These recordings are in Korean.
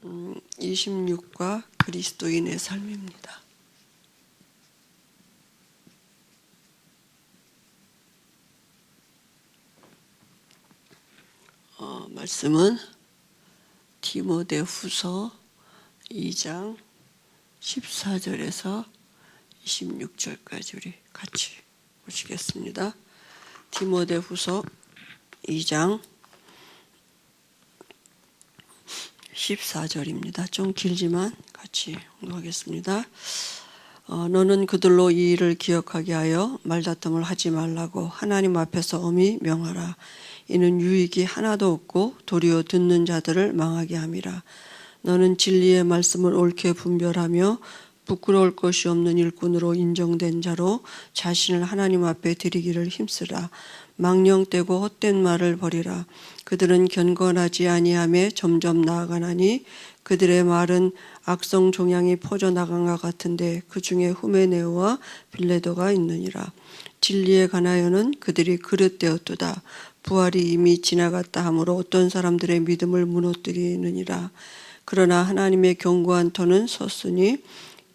26과 그리스도인의 삶입니다. 말씀은 디모데후서 2장 14절에서 26절까지 우리 같이 보시겠습니다. 디모데후서 2장 14절입니다. 좀 길지만 같이 공부하겠습니다. 너는 그들로 이 일을 기억하게 하여 말다툼을 하지 말라고 하나님 앞에서 엄히 명하라. 이는 유익이 하나도 없고 도리어 듣는 자들을 망하게 함이라. 너는 진리의 말씀을 옳게 분별하며 부끄러울 것이 없는 일꾼으로 인정된 자로 자신을 하나님 앞에 드리기를 힘쓰라. 망령되고 헛된 말을 버리라. 그들은 견건하지 아니하며 점점 나아가나니 그들의 말은 악성 종양이 퍼져나간 것 같은데 그 중에 후메네오와 빌레도가 있느니라. 진리에 관하여는 그들이 그릇되었도다. 부활이 이미 지나갔다 하므로 어떤 사람들의 믿음을 무너뜨리느니라. 그러나 하나님의 견고한 터는 섰으니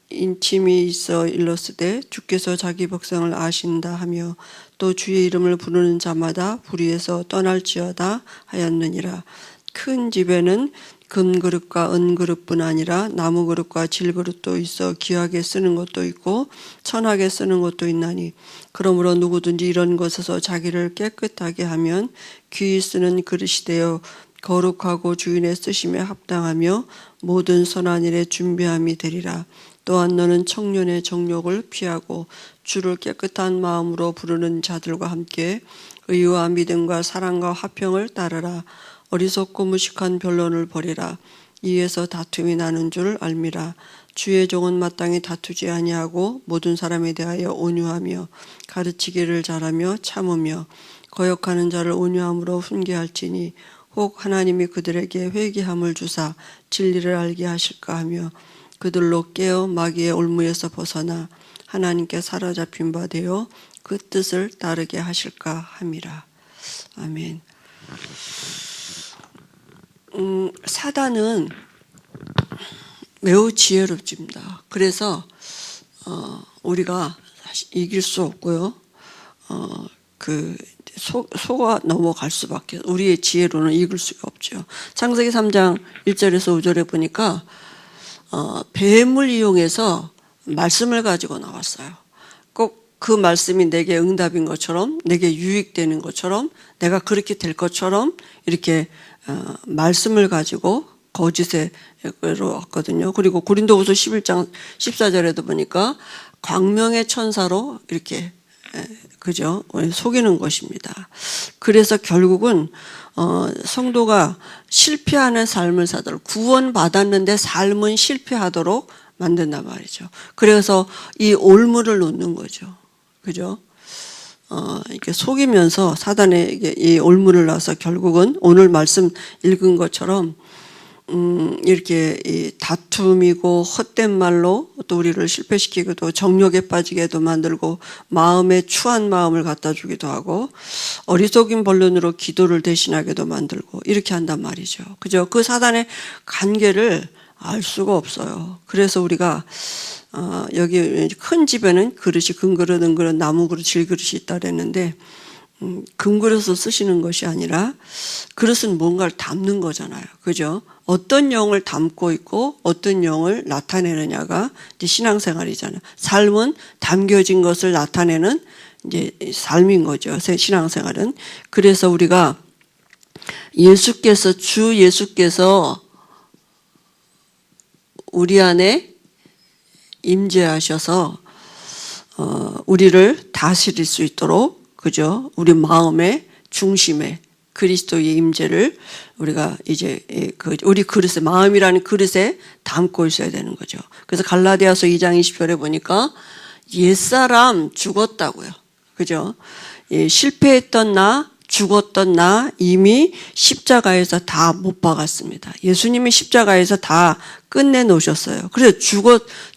인침이 있어 일렀으되 주께서 자기 백성을 아신다 하며 또 주의 이름을 부르는 자마다 불의에서 떠날지어다 하였느니라. 큰 집에는 금그릇과 은그릇뿐 아니라 나무그릇과 질그릇도 있어 귀하게 쓰는 것도 있고 천하게 쓰는 것도 있나니 그러므로 누구든지 이런 것에서 자기를 깨끗하게 하면 귀히 쓰는 그릇이 되어 거룩하고 주인의 쓰심에 합당하며 모든 선한 일에 준비함이 되리라. 또한 너는 청년의 정욕을 피하고 주를 깨끗한 마음으로 부르는 자들과 함께 의와 믿음과 사랑과 화평을 따르라. 어리석고 무식한 변론을 버리라. 이에서 다툼이 나는 줄 알미라. 주의 종은 마땅히 다투지 아니하고 모든 사람에 대하여 온유하며 가르치기를 잘하며 참으며 거역하는 자를 온유함으로 훈계할지니 혹 하나님이 그들에게 회개함을 주사 진리를 알게 하실까 하며 그들로 깨어 마귀의 올무에서 벗어나 하나님께 사로잡힌 바 되어 그 뜻을 따르게 하실까 함이라. 아멘. 사단은 매우 지혜롭습니다. 그래서 우리가 사실 이길 수 없고요. 속아 넘어갈 수밖에 우리의 지혜로는 이길 수가 없죠. 창세기 3장 1절에서 5절에 보니까 뱀을 이용해서 말씀을 가지고 나왔어요. 꼭 그 말씀이 내게 응답인 것처럼 내게 유익되는 것처럼 내가 그렇게 될 것처럼 이렇게 말씀을 가지고 거짓에 왔거든요. 그리고 고린도후서 11장 14절에도 보니까 광명의 천사로 이렇게 그죠? 속이는 것입니다. 그래서 결국은 성도가 실패하는 삶을 사도록 구원받았는데 삶은 실패하도록 만든단 말이죠. 그래서 이 올무를 놓는 거죠. 그죠? 이렇게 속이면서 사단에게 이 올무를 놔서 결국은 오늘 말씀 읽은 것처럼 이렇게 이 다툼이고 헛된 말로 또 우리를 실패시키고 또 정욕에 빠지게도 만들고 마음에 추한 마음을 갖다 주기도 하고 어리석인 변론으로 기도를 대신하게도 만들고 이렇게 한단 말이죠. 그죠? 그 사단의 관계를 알 수가 없어요. 그래서 우리가 여기 큰 집에는 그릇이 금그릇, 은그릇, 나무그릇, 질그릇이 있다 그랬는데 금그릇을 쓰시는 것이 아니라 그릇은 뭔가를 담는 거잖아요. 그죠? 어떤 영을 담고 있고 어떤 영을 나타내느냐가 이제 신앙생활이잖아요. 삶은 담겨진 것을 나타내는 이제 삶인 거죠. 신앙생활은. 그래서 우리가 주 예수께서 우리 안에 임재하셔서 우리를 다스릴 수 있도록 그죠? 우리 마음의 중심에 그리스도의 임재를 우리가 이제 우리 그릇에 마음이라는 그릇에 담고 있어야 되는 거죠. 그래서 갈라디아서 2장 20절에 보니까 옛사람 죽었다고요. 그죠? 실패했던 나 죽었던 나 이미 십자가에서 다 못 박았습니다. 예수님이 십자가에서 다 끝내놓으셨어요. 그래서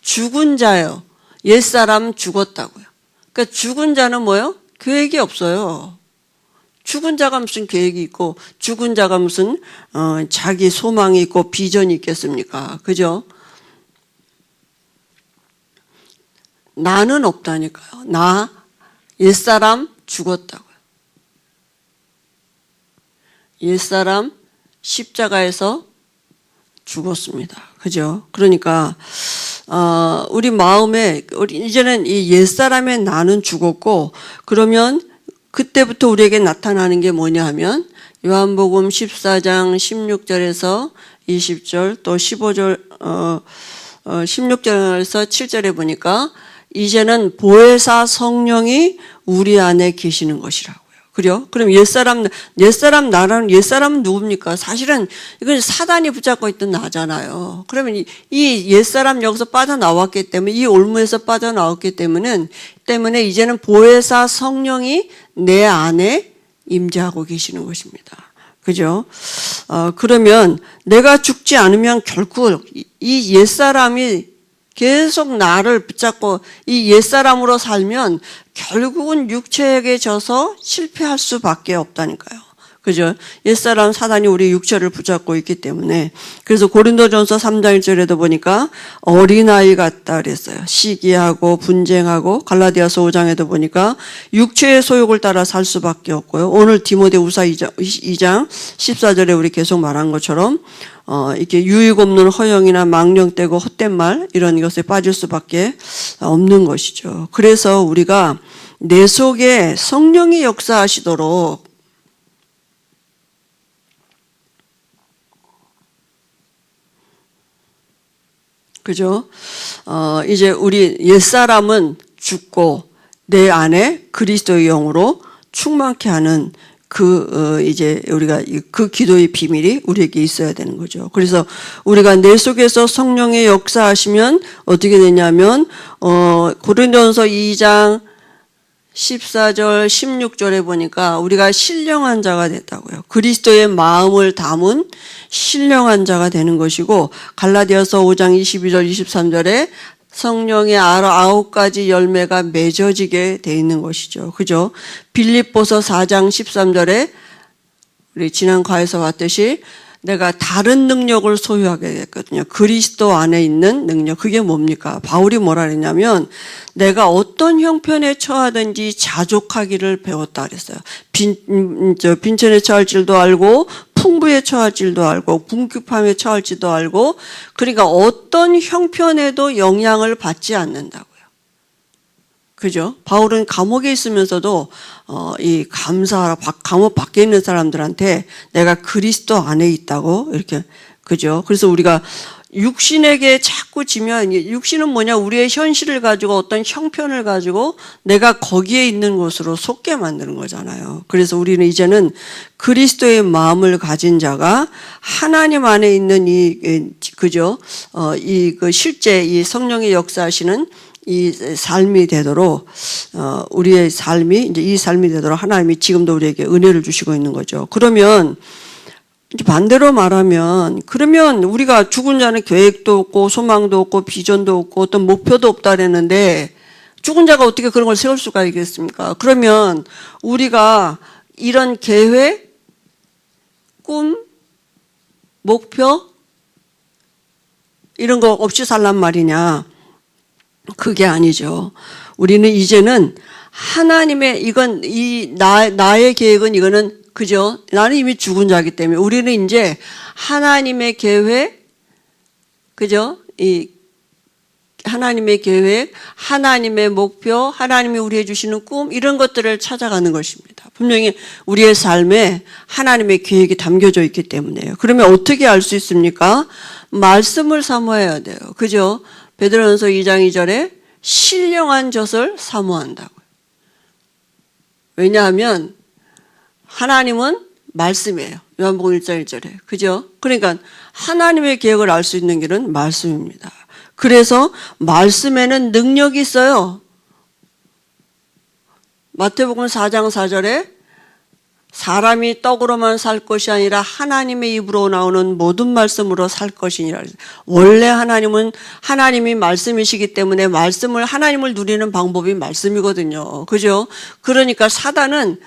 죽은 자요. 옛사람 죽었다고요. 그러니까 죽은 자는 뭐요? 계획이 없어요. 죽은 자가 무슨 계획이 있고 죽은 자가 무슨 자기 소망이 있고 비전이 있겠습니까? 그죠? 나는 없다니까요. 나 옛사람 죽었다고요. 옛사람 십자가에서 죽었습니다. 그죠? 그러니까 우리 마음에 이제는 이 옛사람의 나는 죽었고, 그러면 그때부터 우리에게 나타나는 게 뭐냐 하면 요한복음 14장 16절에서 20절 또 15절 16절에서 7절에 보니까 이제는 보혜사 성령이 우리 안에 계시는 것이라고요. 그래요? 그럼 옛사람 나라는 옛사람은 누굽니까? 사실은 이건 사단이 붙잡고 있던 나잖아요. 그러면 이 옛사람 여기서 빠져나왔기 때문에, 이 올무에서 빠져나왔기 때문에 이제는 보혜사 성령이 내 안에 임재하고 계시는 것입니다. 그죠? 그러면 내가 죽지 않으면 결국 이 옛사람이 계속 나를 붙잡고 이 옛사람으로 살면 결국은 육체에게 져서 실패할 수밖에 없다니까요. 그죠? 옛사람 사단이 우리 육체를 붙잡고 있기 때문에. 그래서 고린도전서 3장 1절에도 보니까 어린아이 같다 그랬어요. 시기하고 분쟁하고, 갈라디아서 5장에도 보니까 육체의 소욕을 따라 살 수밖에 없고요. 오늘 디모데후서 2장 14절에 우리 계속 말한 것처럼 이렇게 유익 없는 허영이나 망령되고 헛된 말, 이런 것에 빠질 수밖에 없는 것이죠. 그래서 우리가 내 속에 성령이 역사하시도록 그죠? 이제 우리 옛사람은 죽고 내 안에 그리스도의 영으로 충만케 하는 이제 우리가 그 기도의 비밀이 우리에게 있어야 되는 거죠. 그래서 우리가 내 속에서 성령의 역사하시면 어떻게 되냐면, 고린도전서 2장 14절, 16절에 보니까 우리가 신령한 자가 됐다고요. 그리스도의 마음을 담은 신령한 자가 되는 것이고, 갈라디아서 5장 22절, 23절에 성령의 9가지 열매가 맺어지게 돼 있는 것이죠. 그죠? 빌립보서 4장 13절에 우리 지난 과에서 봤듯이 내가 다른 능력을 소유하게 됐거든요. 그리스도 안에 있는 능력. 그게 뭡니까? 바울이 뭐라 그랬냐면 내가 어떤 형편에 처하든지 자족하기를 배웠다 그랬어요. 빈천에 처할 줄도 알고 풍부에 처할 줄도 알고 궁핍함에 처할 줄도 알고, 그러니까 어떤 형편에도 영향을 받지 않는다고요. 그죠? 바울은 감옥에 있으면서도 이 감사하라, 감옥 밖에 있는 사람들한테 내가 그리스도 안에 있다고 이렇게, 그죠? 그래서 우리가 육신에게 자꾸 지면, 육신은 뭐냐? 우리의 현실을 가지고 어떤 형편을 가지고 내가 거기에 있는 곳으로 속게 만드는 거잖아요. 그래서 우리는 이제는 그리스도의 마음을 가진 자가 하나님 안에 있는 그죠? 실제 이 성령의 역사하시는 이 삶이 되도록, 우리의 삶이, 이제 이 삶이 되도록 하나님이 지금도 우리에게 은혜를 주시고 있는 거죠. 그러면, 이제 반대로 말하면, 그러면 우리가 죽은 자는 계획도 없고, 소망도 없고, 비전도 없고, 어떤 목표도 없다 그랬는데, 죽은 자가 어떻게 그런 걸 세울 수가 있겠습니까? 그러면 우리가 이런 계획, 꿈, 목표, 이런 거 없이 살란 말이냐? 그게 아니죠. 우리는 이제는 하나님의, 나의 계획은 이거는, 그죠? 나는 이미 죽은 자이기 때문에 우리는 이제 하나님의 계획, 그죠? 하나님의 계획, 하나님의 목표, 하나님이 우리에게 주시는 꿈, 이런 것들을 찾아가는 것입니다. 분명히 우리의 삶에 하나님의 계획이 담겨져 있기 때문에요. 그러면 어떻게 알 수 있습니까? 말씀을 사모해야 돼요. 그죠? 베드로전서 2장 2절에 신령한 젖을 사모한다고요. 왜냐하면 하나님은 말씀이에요. 요한복음 1장 1절에. 그죠? 그러니까 하나님의 계획을 알 수 있는 길은 말씀입니다. 그래서 말씀에는 능력이 있어요. 마태복음 4장 4절에 사람이 떡으로만 살 것이 아니라 하나님의 입으로 나오는 모든 말씀으로 살 것이니라. 원래 하나님은 하나님이 말씀이시기 때문에 하나님을 누리는 방법이 말씀이거든요. 그죠? 그러니까 사단은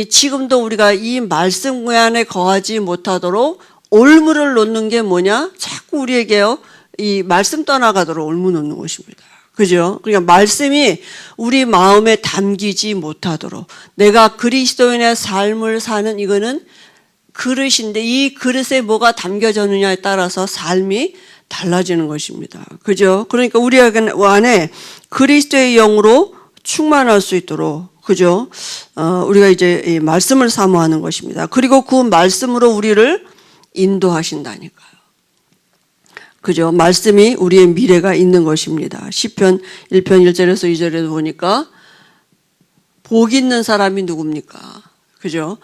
지금도 우리가 이 말씀 안에 거하지 못하도록 올무를 놓는 게 뭐냐? 자꾸 우리에게요, 이 말씀 떠나가도록 올무 놓는 것입니다. 그죠? 그러니까 말씀이 우리 마음에 담기지 못하도록, 내가 그리스도인의 삶을 사는 이거는 그릇인데, 이 그릇에 뭐가 담겨졌느냐에 따라서 삶이 달라지는 것입니다. 그죠? 그러니까 우리 안에 그리스도의 영으로 충만할 수 있도록, 그죠? 우리가 이제 이 말씀을 사모하는 것입니다. 그리고 그 말씀으로 우리를 인도하신다니까요. 그죠? 말씀이 우리의 미래가 있는 것입니다. 시편 1편 1절에서 2절에도 보니까 복 있는 사람이 누굽니까? 그죠?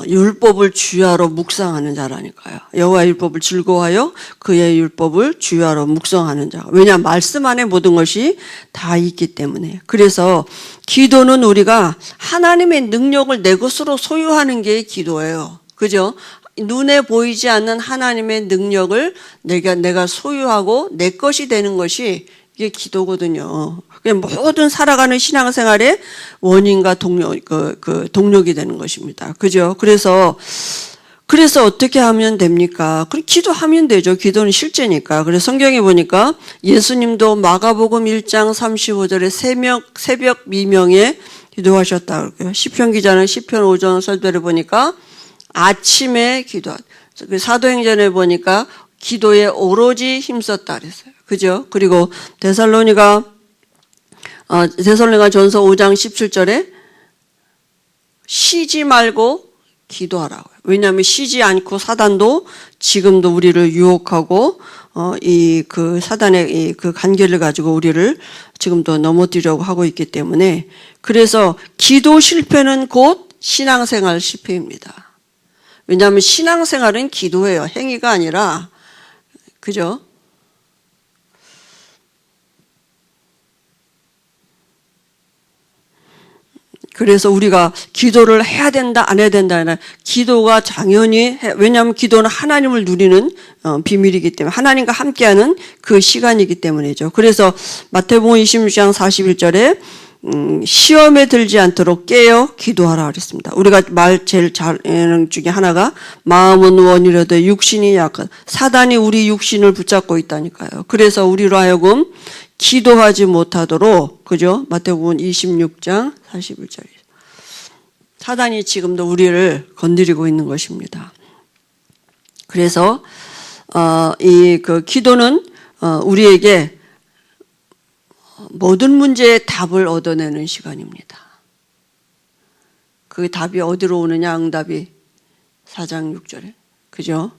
율법을 주야로 묵상하는 자라니까요. 여호와의 율법을 즐거워하여 그의 율법을 주야로 묵상하는 자. 왜냐? 말씀 안에 모든 것이 다 있기 때문에. 그래서 기도는 우리가 하나님의 능력을 내 것으로 소유하는 게 기도예요. 그죠? 눈에 보이지 않는 하나님의 능력을 내가 소유하고 내 것이 되는 것이 이게 기도거든요. 모든 살아가는 신앙생활의 원인과 동력이 되는 것입니다. 그죠? 그래서 어떻게 하면 됩니까? 그럼 기도하면 되죠. 기도는 실제니까. 그래서 성경에 보니까 예수님도 마가복음 1장 35절에 새벽 미명에 기도하셨다. 시편 기자는 시편 5장 설교를 보니까 아침에 기도한. 사도행전에 보니까 기도에 오로지 힘썼다 그랬어요. 그죠? 그리고 데살로니가 전서 5장 17절에 쉬지 말고 기도하라고요. 왜냐하면 쉬지 않고 사단도 지금도 우리를 유혹하고 사단의 그 간계를 가지고 우리를 지금도 넘어뜨리려고 하고 있기 때문에, 그래서 기도 실패는 곧 신앙생활 실패입니다. 왜냐하면 신앙생활은 기도예요. 행위가 아니라. 그죠? 그래서 우리가 기도를 해야 된다, 안 해야 된다. 기도가 당연히 왜냐하면 기도는 하나님을 누리는 비밀이기 때문에, 하나님과 함께하는 그 시간이기 때문이죠. 그래서 마태복음 26장 41절에 시험에 들지 않도록 깨어 기도하라 그랬습니다. 우리가 제일 잘하는 중에 하나가 마음은 원이라도 육신이 약한, 사단이 우리 육신을 붙잡고 있다니까요. 그래서 우리로 하여금 기도하지 못하도록, 그죠? 마태복음 26장 41절에 사단이 지금도 우리를 건드리고 있는 것입니다. 그래서 기도는 우리에게 모든 문제의 답을 얻어내는 시간입니다. 그 답이 어디로 오느냐? 응답이 4장 6절에. 그죠?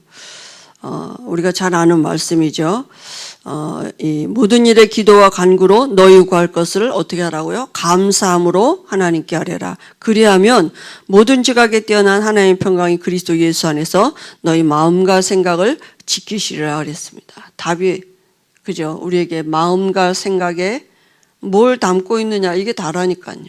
우리가 잘 아는 말씀이죠. 이 모든 일의 기도와 간구로 너희 구할 것을 어떻게 하라고요? 감사함으로 하나님께 아뢰라. 그리하면 모든 지각에 뛰어난 하나님의 평강이 그리스도 예수 안에서 너희 마음과 생각을 지키시리라 그랬습니다. 답이, 그죠? 우리에게 마음과 생각에 뭘 담고 있느냐, 이게 다라니까요.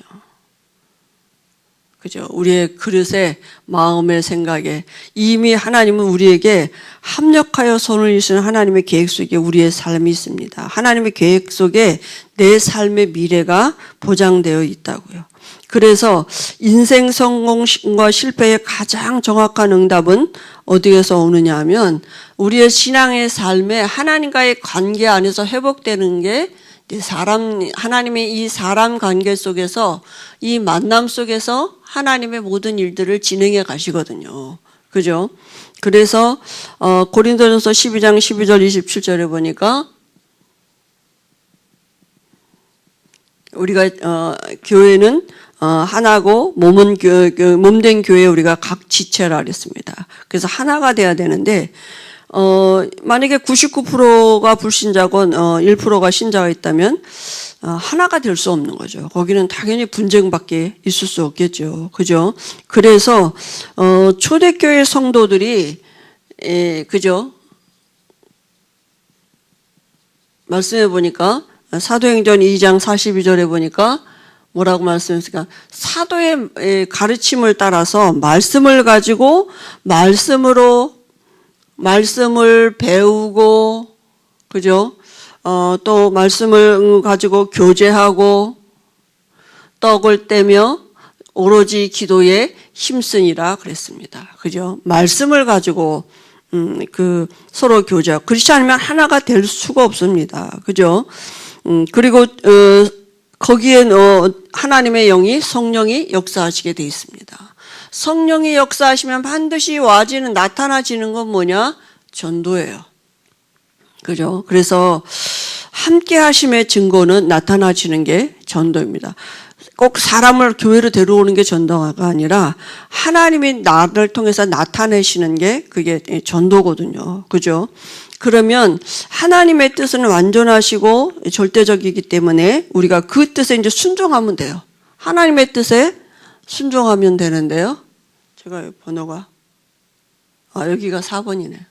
그죠? 우리의 그릇에, 마음의 생각에 이미 하나님은 우리에게 합력하여 손을 이시는 하나님의 계획 속에 우리의 삶이 있습니다. 하나님의 계획 속에 내 삶의 미래가 보장되어 있다고요. 그래서 인생 성공과 실패의 가장 정확한 응답은 어디에서 오느냐 하면 우리의 신앙의 삶에 하나님과의 관계 안에서 회복되는 게 하나님의 이 사람 관계 속에서, 이 만남 속에서 하나님의 모든 일들을 진행해 가시거든요. 그죠? 그래서 고린도전서 12장 12절 27절에 보니까 우리가 교회는 하나고 몸된 교회에 우리가 각 지체라 그랬습니다. 그래서 하나가 돼야 되는데 만약에 99%가 불신자고 1%가 신자가 있다면 하나가 될 수 없는 거죠. 거기는 당연히 분쟁밖에 있을 수 없겠죠. 그죠? 그래서 초대교회 성도들이 그죠? 말씀해 보니까 사도행전 2장 42절에 보니까 뭐라고 말씀했을까? 사도의 가르침을 따라서 말씀을 가지고 말씀을 배우고, 그죠? 또 말씀을 가지고 교제하고, 떡을 떼며 오로지 기도에 힘쓰니라 그랬습니다. 그죠? 말씀을 가지고 서로 교제. 그렇지 않으면 하나가 될 수가 없습니다. 그죠? 그리고 거기에 하나님의 영이 성령이 역사하시게 돼 있습니다. 성령이 역사하시면 반드시 와지는 나타나지는 건 뭐냐? 전도예요. 그죠? 그래서 함께 하심의 증거는 나타나지는 게 전도입니다. 꼭 사람을 교회로 데려오는 게 전도가 아니라 하나님이 나를 통해서 나타내시는 게 그게 전도거든요. 그죠? 그러면 하나님의 뜻은 완전하시고 절대적이기 때문에 우리가 그 뜻에 이제 순종하면 돼요. 하나님의 뜻에 순종하면 되는데요. 제가 번호가 여기가 4번이네요.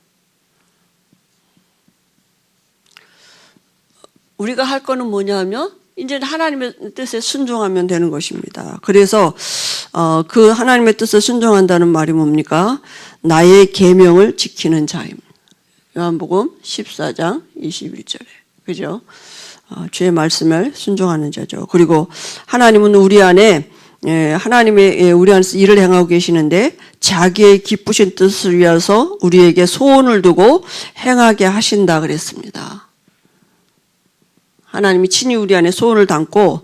우리가 할 거는 뭐냐면 이제 하나님의 뜻에 순종하면 되는 것입니다. 그래서 그 하나님의 뜻에 순종한다는 말이 뭡니까? 나의 계명을 지키는 자입니다. 요한복음 14장 21절에. 그죠? 주의 말씀을 순종하는 자죠. 그리고 하나님은 우리 안에 하나님의 우리 안에서 일을 행하고 계시는데 자기의 기쁘신 뜻을 위해서 우리에게 소원을 두고 행하게 하신다 그랬습니다. 하나님이 친히 우리 안에 소원을 담고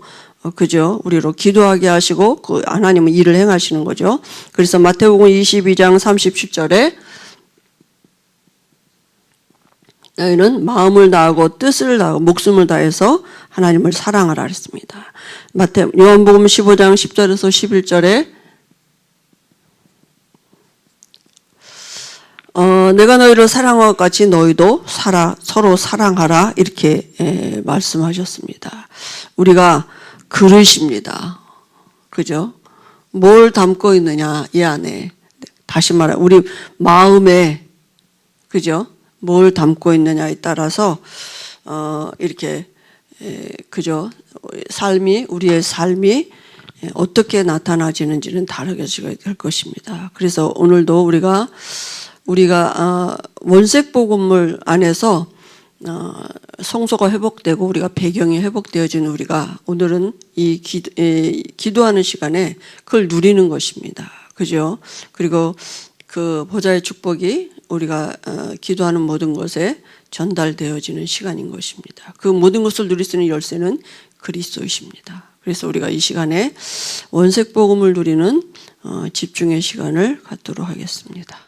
그죠? 우리로 기도하게 하시고 그 하나님은 일을 행하시는 거죠. 그래서 마태복음 22장 37절에 너희는 마음을 다하고 뜻을 다하고 목숨을 다해서 하나님을 사랑하라 그랬습니다. 요한복음 15장 10절에서 11절에 내가 너희를 사랑한 것 같이 너희도 서로 사랑하라 이렇게 말씀하셨습니다. 우리가 그릇입니다. 그죠? 뭘 담고 있느냐 이 안에 다시 말해 우리 마음에 그죠? 뭘 담고 있느냐에 따라서 이렇게 그죠? 우리의 삶이 어떻게 나타나지는지는 다르게 될 것입니다. 그래서 오늘도 우리가 원색 복음을 안에서 성소가 회복되고 우리가 배경이 회복되어진 우리가 오늘은 이 기도하는 시간에 그걸 누리는 것입니다. 그죠? 그리고 그 보좌의 축복이 우리가 기도하는 모든 것에 전달되어지는 시간인 것입니다. 그 모든 것을 누릴 수 있는 열쇠는 그리스도이십니다. 그래서 우리가 이 시간에 원색 복음을 누리는 집중의 시간을 갖도록 하겠습니다.